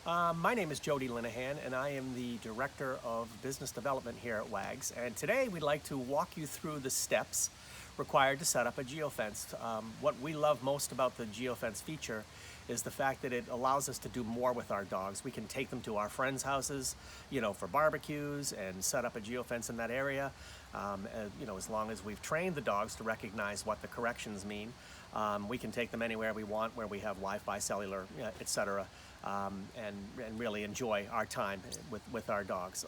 Hi, my name is Jody Linehan, and I am the Director of Business Development here at Wagz. And today we'd like to walk you through the steps required to set up a geofence. What we love most about the geofence feature is the fact that it allows us to do more with our dogs. We can take them to our friends' houses, for barbecues and set up a geofence in that area. As long as we've trained the dogs to recognize what the corrections mean, we can take them anywhere we want, where we have Wi-Fi, cellular, etc., and really enjoy our time with our dogs.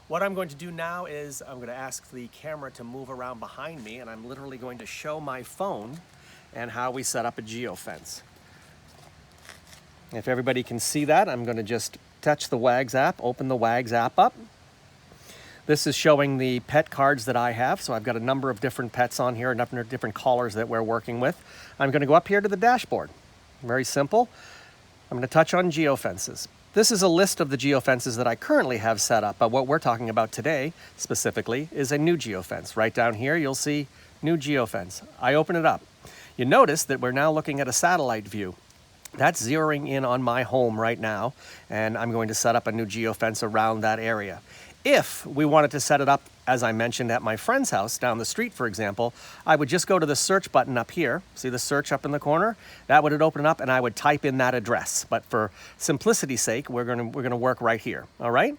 What I'm going to do now is I'm going to ask the camera to move around behind me, and I'm literally going to show my phone and how we set up a geofence. If everybody can see that, I'm going to just touch the Wagz app, open the Wagz app up. This is showing the pet cards that I have. So I've got a number of different pets on here, a number of different collars that we're working with. I'm going to go up here to the dashboard. Very simple. I'm going to touch on geofences. This is a list of the geofences that I currently have set up, but what we're talking about today specifically is a new geofence. Right down here, you'll see new geofence. I open it up. You notice that we're now looking at a satellite view. That's zeroing in on my home right now, and I'm going to set up a new geofence around that area. If we wanted to set it up, as I mentioned, at my friend's house down the street, for example, I would just go to the search button up here. See the search up in the corner? That would open up, and I would type in that address. But for simplicity's sake, we're gonna work right here. All right?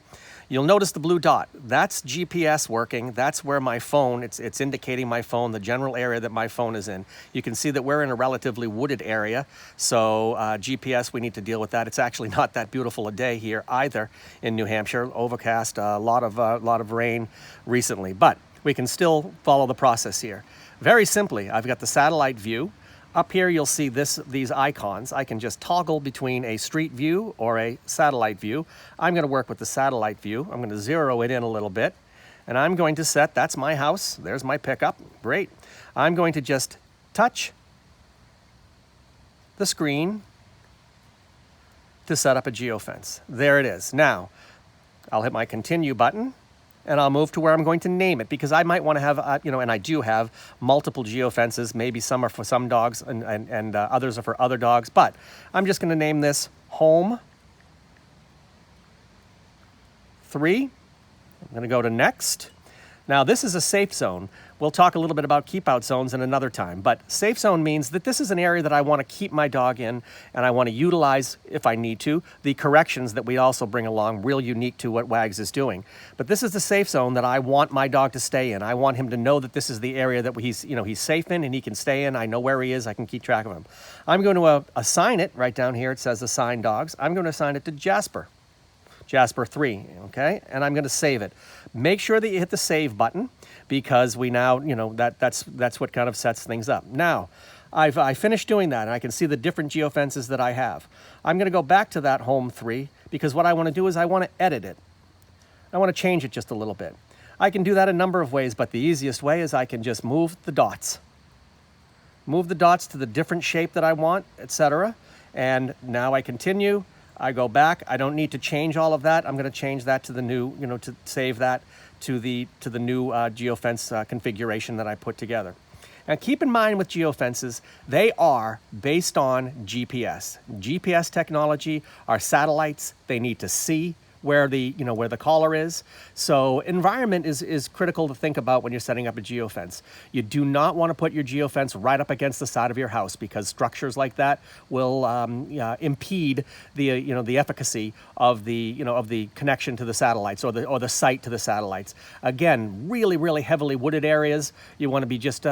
You'll notice the blue dot. That's GPS working. That's where my phone, it's indicating my phone, the general area that my phone is in. You can see that we're in a relatively wooded area, so GPS, we need to deal with that. It's actually not that beautiful a day here either in New Hampshire. Overcast, a lot of rain recently, but we can still follow the process here. Very simply, I've got the satellite view. Up here, you'll see these icons. I can just toggle between a street view or a satellite view. I'm going to work with the satellite view. I'm going to zero it in a little bit, and I'm going to set, that's my house. There's my pickup. Great. I'm going to just touch the screen to set up a geofence. There it is. Now, I'll hit my continue button, and I'll move to where I'm going to name it, because I might want to have, and I do have multiple geofences. Maybe some are for some dogs and others are for other dogs, but I'm just going to name this Home 3. I'm going to go to Next. Now, this is a safe zone. We'll talk a little bit about keep-out zones in another time, but safe zone means that this is an area that I want to keep my dog in, and I want to utilize, if I need to, the corrections that we also bring along, real unique to what Wagz is doing. But this is the safe zone that I want my dog to stay in. I want him to know that this is the area that he's safe in and he can stay in. I know where he is. I can keep track of him. I'm going to assign it. Right down here it says Assign Dogs. I'm going to assign it to Jasper 3, okay? And I'm going to save it. Make sure that you hit the save button, because we now, that's what kind of sets things up. Now, I finished doing that, and I can see the different geofences that I have. I'm going to go back to that Home 3, because what I want to do is I want to edit it. I want to change it just a little bit. I can do that a number of ways, but the easiest way is I can just move the dots. Move the dots to the different shape that I want, etc. And now I continue. I go back. I don't need to change all of that. I'm going to change that to the new, to save that to the new geofence configuration that I put together. Now, keep in mind with geofences, they are based on GPS. GPS technology, our satellites, they need to see where the collar is. So environment is critical to think about when you're setting up a geofence. You do not want to put your geofence right up against the side of your house, because structures like that will impede the efficacy of the connection to the satellites, or the site to the satellites. Again, really heavily wooded areas. You want to be just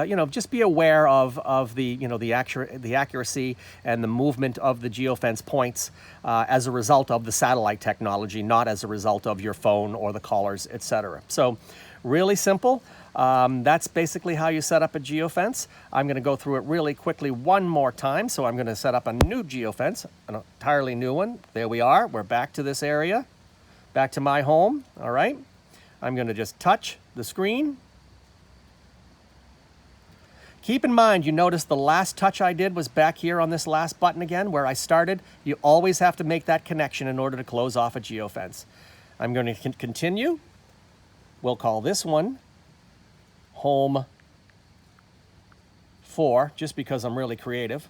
be aware of the accuracy and the movement of the geofence points as a result of the satellite technology, not as a result of your phone or the collars, etc. So really simple. That's basically how you set up a geofence. I'm going to go through it really quickly one more time. So I'm going to set up a new geofence, an entirely new one. There we are. We're back to this area, back to my home. All right. I'm going to just touch the screen. Keep in mind, you notice the last touch I did was back here on this last button again, where I started. You always have to make that connection in order to close off a geofence. I'm going to continue. We'll call this one Home 4, just because I'm really creative.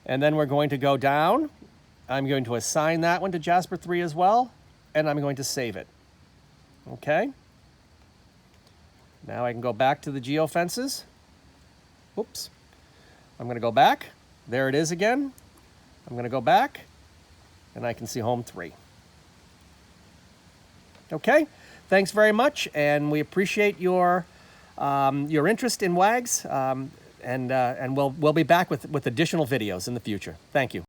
And then we're going to go down I'm going to assign that one to Jasper 3 as well, and I'm going to save it. Okay. Now I can go back to the geofences. Oops. I'm going to go back. There it is again. I'm going to go back, and I can see home 3. Okay. Thanks very much, and we appreciate your interest in Wagz, and we'll be back with additional videos in the future. Thank you.